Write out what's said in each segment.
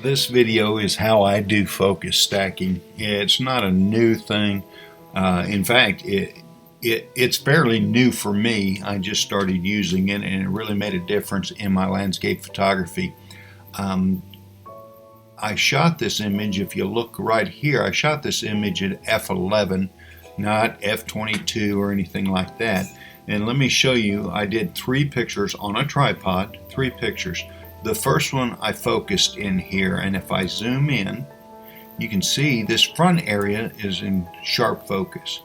This video is how I do focus stacking. It's not a new thing. In fact, it's fairly new for me. I just started using it and it really made a difference in my landscape photography. I shot this image, if you look right here, I shot this image at f11, not f22 or anything like that. And let me show you, I did 3 pictures on a tripod, 3 pictures. The first one I focused in here, and if I zoom in, you can see this front area is in sharp focus.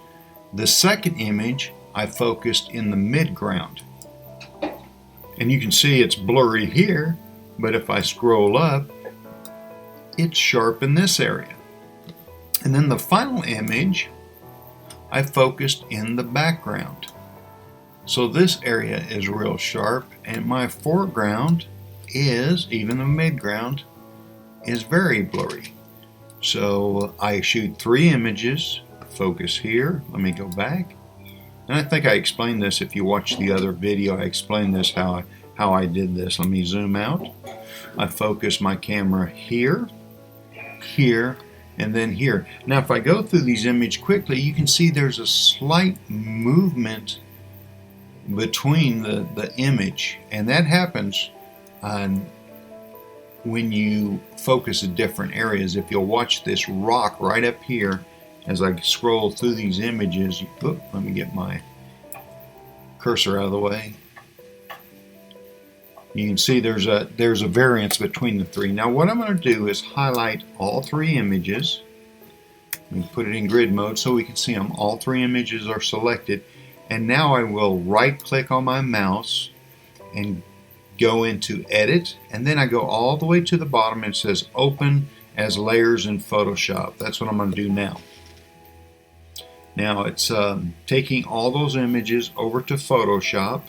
The second image I focused in the midground. And you can see it's blurry here, but if I scroll up, it's sharp in this area. And then the final image, I focused in the background. So this area is real sharp, and my foreground is, even the midground, is very blurry. So I shoot 3 images, focus here, let me go back. And I think I explained this, if you watch the other video, I explained this, how I did this. Let me zoom out. I focus my camera here, here, and then here. Now if I go through these images quickly, you can see there's a slight movement between the image, and that happens when you focus at different areas. If you'll watch this rock right up here as I scroll through these images, let me get my cursor out of the way. You can see there's a variance between the 3. Now what I'm going to do is highlight all 3 images. Let me put it in grid mode so we can see them. All 3 images are selected, and now I will right click on my mouse and go into edit, and then I go all the way to the bottom and it says open as layers in Photoshop. That's what I'm going to do now. Now it's taking all those images over to Photoshop,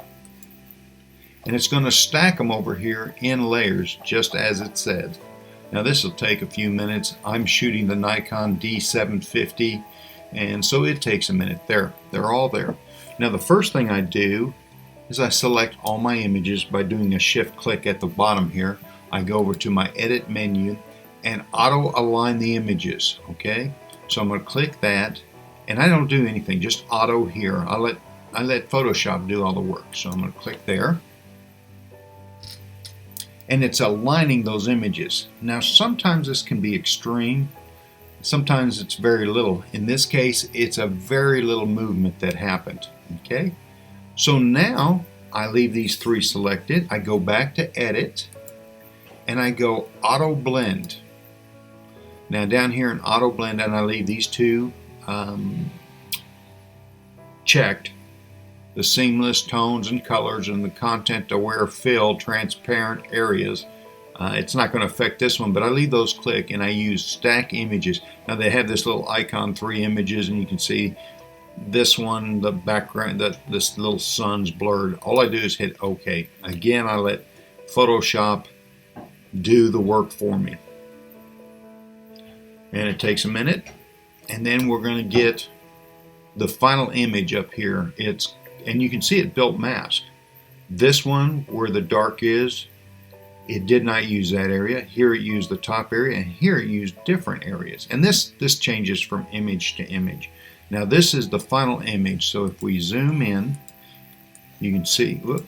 and it's going to stack them over here in layers just as it said. Now this will take a few minutes. I'm shooting the Nikon D750, and so it takes a minute. They're all there. Now the first thing I do is I select all my images by doing a shift click at the bottom here. I go over to my edit menu and auto align the images. Okay, so I'm going to click that, and I don't do anything, just auto here. I let Photoshop do all the work. So I'm going to click there, and it's aligning those images. Now sometimes this can be extreme, sometimes it's very little. In this case, it's a very little movement that happened. Okay, so now I leave these 3 selected. I go back to edit and I go auto blend. Now down here in auto blend, and I leave these 2 checked, the seamless tones and colors and the content aware fill transparent areas. It's not going to affect this one, but I leave those click, and I use stack images. Now they have this little icon, 3 images, and you can see this one, the background, this little sun's blurred. All I do is hit OK. Again, I let Photoshop do the work for me. And it takes a minute, and then we're going to get the final image up here. And you can see it built mask. This one, where the dark is, it did not use that area. Here it used the top area, and here it used different areas. And this changes from image to image. Now this is the final image, so if we zoom in, you can see, look,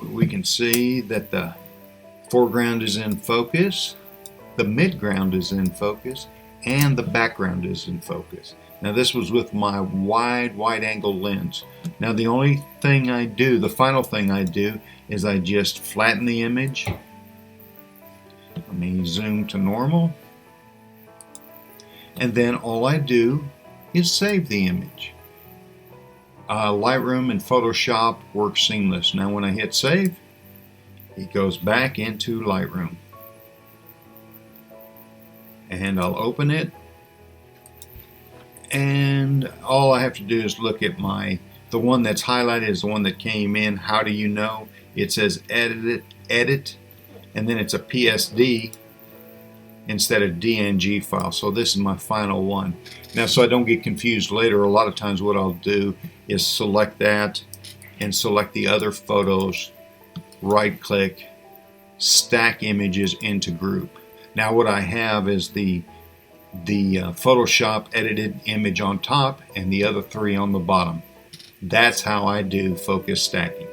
we can see that the foreground is in focus, the midground is in focus, and the background is in focus. Now this was with my wide angle lens. Now the only thing I do, the final thing I do, is I just flatten the image. Let me zoom to normal, and then all I do is save the image. Lightroom and Photoshop work seamless. Now when I hit save, it goes back into Lightroom, and I'll open it, and all I have to do is look at the one that's highlighted is the one that came in. How do you know? It says edit, and then it's a PSD instead of DNG file. So this is my final one. Now, so I don't get confused later, a lot of times what I'll do is select that and select the other photos, right click, stack images into group. Now what I have is the Photoshop edited image on top and the other three on the bottom. That's how I do focus stacking.